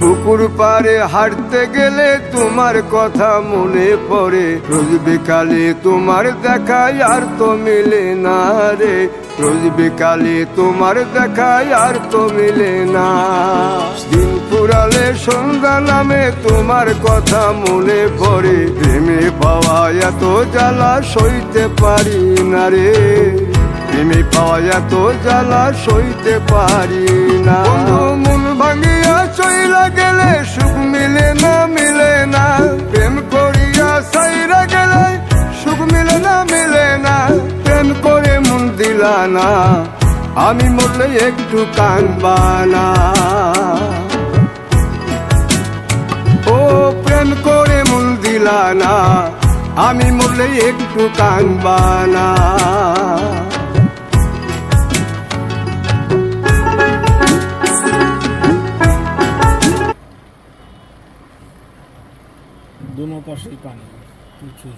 পুকুর পাড়ে হাঁটতে গেলে তোমার কথা মনে পড়ে, রোজ বিকালে তোমার দেখায় আর তো মিলে না রে, রোজ বিকালে তোমার দেখায় আর তো মিলে না। দিন ফুরালে সন্ধ্যা নামে তোমার কথা মনে পড়ে, প্রেমে পাওয়া এত জ্বালা সইতে পারি না রে, প্রেমে পাওয়া এত জ্বালা সইতে পারি না। মন ভাঙিয়া চইলা গেলে সুখ মিলে না, মিলে না, প্রেম করিয়া সাইরা গেলে সুখ মিলে না, মিলে না, প্রেম করে মন দিলা না, আমি মরলে একটু কাঁদবা না। ও প্রেম করে মন দিলা না, আমি মরলে একটু কাঁদবা না। दोनों पासेই পানি প্রচুর।